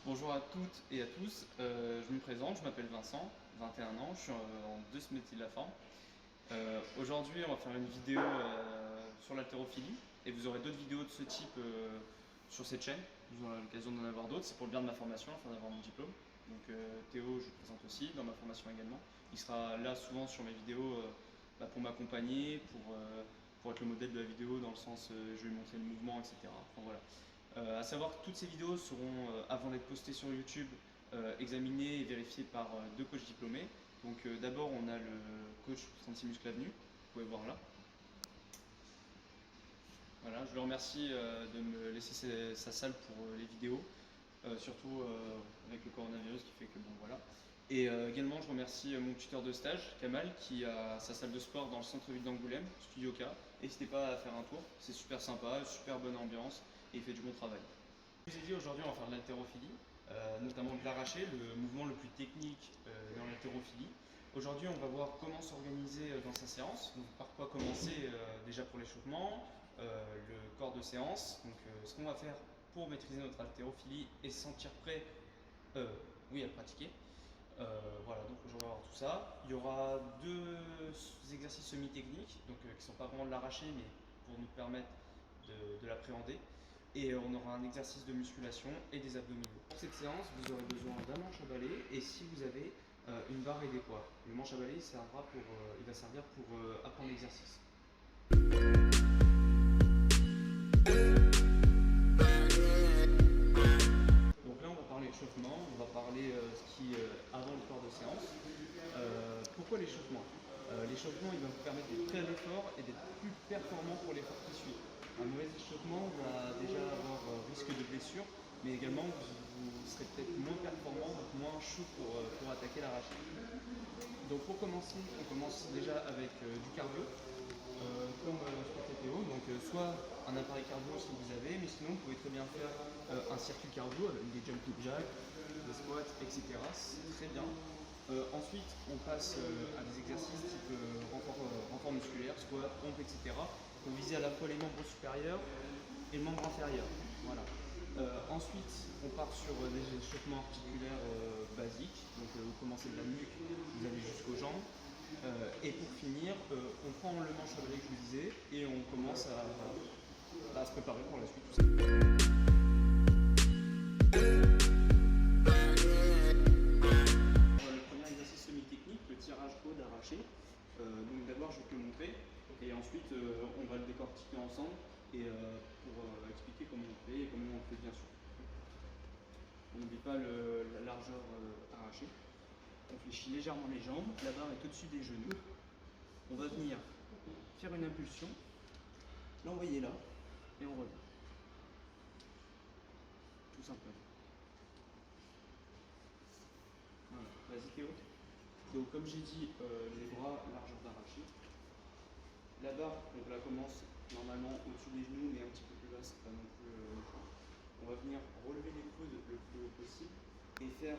Bonjour à toutes et à tous, je me présente, je m'appelle Vincent, 21 ans, je suis en 2 métiers de la forme. Aujourd'hui on va faire une vidéo sur l'haltérophilie et vous aurez d'autres vidéos de ce type sur cette chaîne, vous aurez l'occasion d'en avoir d'autres, c'est pour le bien de ma formation afin d'avoir mon diplôme. Donc Théo je le présente aussi dans ma formation également, il sera là souvent sur mes vidéos pour m'accompagner, pour être le modèle de la vidéo dans le sens je vais lui montrer le mouvement, etc. Enfin, voilà. À savoir que toutes ces vidéos seront, avant d'être postées sur YouTube, examinées et vérifiées par deux coachs diplômés. Donc d'abord on a le coach 36 Muscles Avenue, vous pouvez voir là. Voilà, je le remercie de me laisser sa salle pour les vidéos, surtout avec le coronavirus qui fait que bon voilà. Et également je remercie mon tuteur de stage, Kamal, qui a sa salle de sport dans le centre-ville d'Angoulême, Studio K. N'hésitez pas à faire un tour, c'est super sympa, super bonne ambiance et il fait du bon travail. Je vous ai dit aujourd'hui on va faire de l'haltérophilie, notamment de l'arraché, le mouvement le plus technique dans l'haltérophilie. Aujourd'hui on va voir comment s'organiser dans sa séance, donc par quoi commencer déjà pour l'échauffement, le corps de séance, donc ce qu'on va faire pour maîtriser notre haltérophilie et se sentir prêt oui, à pratiquer. Voilà, donc aujourd'hui on va voir tout ça. Il y aura deux exercices semi-techniques, donc qui ne sont pas vraiment de l'arraché, mais pour nous permettre de l'appréhender. Et on aura un exercice de musculation et des abdominaux. Pour cette séance, vous aurez besoin d'un manche à balai et si vous avez une barre et des poids. Le manche à balai il va servir pour apprendre l'exercice. Donc là, on va parler échauffement, on va parler avant le corps de séance. Pourquoi l'échauffement L'échauffement, il va vous permettre d'être prêt à l'effort et d'être plus performant pour l'effort qui suit. Un mauvais échauffement va déjà avoir risque de blessure, mais également vous serez peut-être moins performant, donc moins chaud pour attaquer l'arraché. Donc pour commencer, on commence déjà avec du cardio, comme ce que fait Théo, donc soit un appareil cardio si vous avez, mais sinon vous pouvez très bien faire un circuit cardio avec des jumping jacks, des squats, etc. C'est très bien. Ensuite, on passe à des exercices type renfort musculaire, squat, pompe, etc. pour viser à la fois les membres supérieurs et le membre inférieur. Voilà. Ensuite, on part sur des échauffements articulaires basiques. Donc, vous commencez de la nuque, vous allez jusqu'aux jambes. Et pour finir, on prend le manche à balai que je vous disais et on commence à se préparer pour la suite. Tout ça. Le premier exercice semi-technique, le tirage haut d'arraché. Donc d'abord je vais te le montrer et ensuite on va le décortiquer ensemble et pour expliquer comment on fait et comment on le fait bien sûr. On n'oublie pas la largeur arrachée. On fléchit légèrement les jambes, la barre est au-dessus des genoux. On va venir faire une impulsion, l'envoyer là et on revient. Tout simplement. Voilà, vas-y Théo. Donc comme j'ai dit, les bras largeur d'arraché. La barre, donc là commence normalement au-dessus des genoux, mais un petit peu plus basse, pas non plus on va venir relever les coudes le plus haut possible et faire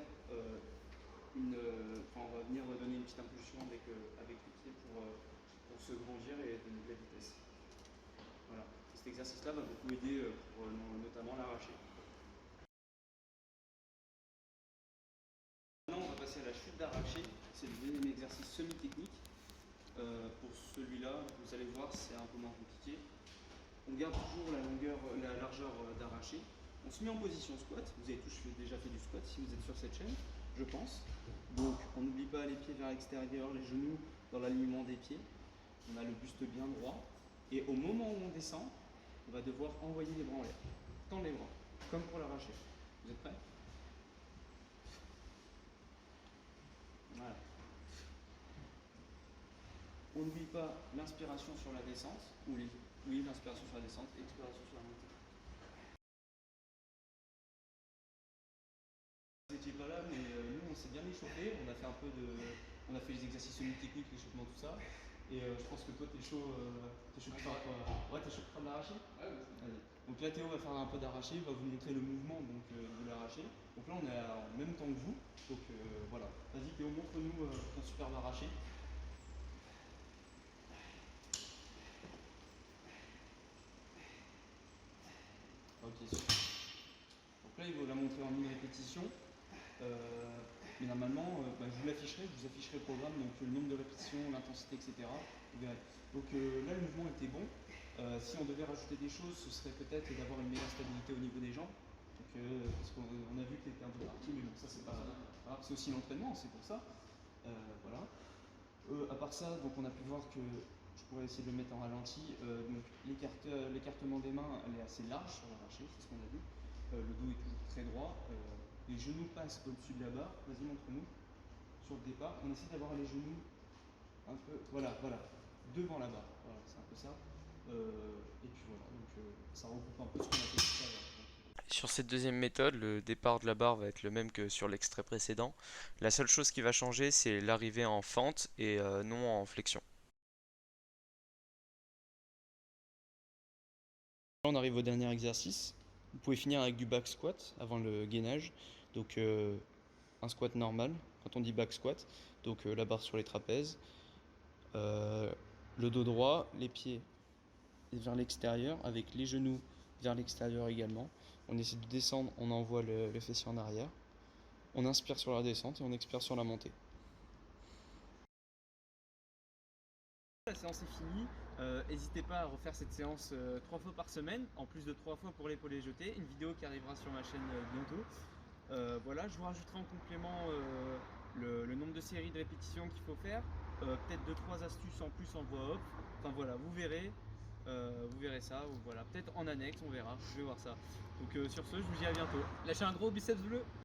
on va venir donner une petite impulsion avec les pieds pour se grandir et donner de la vitesse. Voilà. Cet exercice-là va beaucoup aider pour notamment l'arracher. Maintenant, on va passer à la chute d'arraché. C'est le deuxième exercice semi-technique. Pour celui-là, vous allez voir, c'est un peu moins compliqué. On garde toujours la largeur d'arraché. On se met en position squat. Vous avez tous déjà fait du squat si vous êtes sur cette chaîne, je pense. Donc on n'oublie pas les pieds vers l'extérieur, les genoux dans l'alignement des pieds. On a le buste bien droit. Et au moment où on descend, on va devoir envoyer les bras en l'air. Tendre les bras, comme pour l'arracher. Vous êtes prêts? Voilà. On n'oublie pas l'inspiration sur la descente. Oui, l'inspiration sur la descente, expiration sur la montée. Vous n'étiez pas là, mais nous on s'est bien échauffé. On a fait les exercices semi-techniques, l'échauffement, tout ça. Et je pense que toi t'es chaud pour faire quoi? Ouais, t'es chaud pour faire de l'arraché? Allez. Donc là Théo va faire un peu d'arraché, il va vous montrer le mouvement de l'arraché. Donc là on est en même temps que vous. Donc voilà. Vas-y Théo, montre-nous ton superbe arraché. Ok, super. Donc là il va la montrer en une répétition. Mais normalement, je vous l'afficherai, le programme, donc le nombre de répétitions, l'intensité, etc. Vous verrez. Donc là, le mouvement était bon. Si on devait rajouter des choses, ce serait peut-être d'avoir une meilleure stabilité au niveau des jambes. Donc, parce qu'on a vu que tu étais un peu parti, mais bon, ça c'est pas grave, c'est aussi l'entraînement, c'est pour ça. Voilà. À part ça, donc on a pu voir que je pourrais essayer de le mettre en ralenti. Donc l'écartement des mains, elle est assez large sur l'arraché, c'est ce qu'on a vu. Le dos est toujours très droit. Les genoux passent au-dessus de la barre. Vas-y, montre-nous. Sur le départ, on essaie d'avoir les genoux un peu, voilà, devant la barre. Voilà, c'est un peu ça. Et puis voilà, donc ça regroupe un peu ce qu'on a fait tout à l'heure. Sur cette deuxième méthode, le départ de la barre va être le même que sur l'extrait précédent. La seule chose qui va changer, c'est l'arrivée en fente et non en flexion. Là, on arrive au dernier exercice. Vous pouvez finir avec du back squat avant le gainage. Donc un squat normal, quand on dit back squat, donc la barre sur les trapèzes, le dos droit, les pieds vers l'extérieur, avec les genoux vers l'extérieur également. On essaie de descendre, on envoie le fessier en arrière. On inspire sur la descente et on expire sur la montée. La séance est finie. N'hésitez pas à refaire cette séance 3 fois par semaine, en plus de 3 fois pour l'épaulé jeté. Une vidéo qui arrivera sur ma chaîne bientôt. Voilà, je vous rajouterai en complément le nombre de séries de répétitions qu'il faut faire, peut-être 2-3 astuces en plus en voix off. Enfin voilà, vous verrez ça, ou voilà, peut-être en annexe, on verra, je vais voir ça. Donc sur ce, je vous dis à bientôt. Lâchez un gros biceps bleu.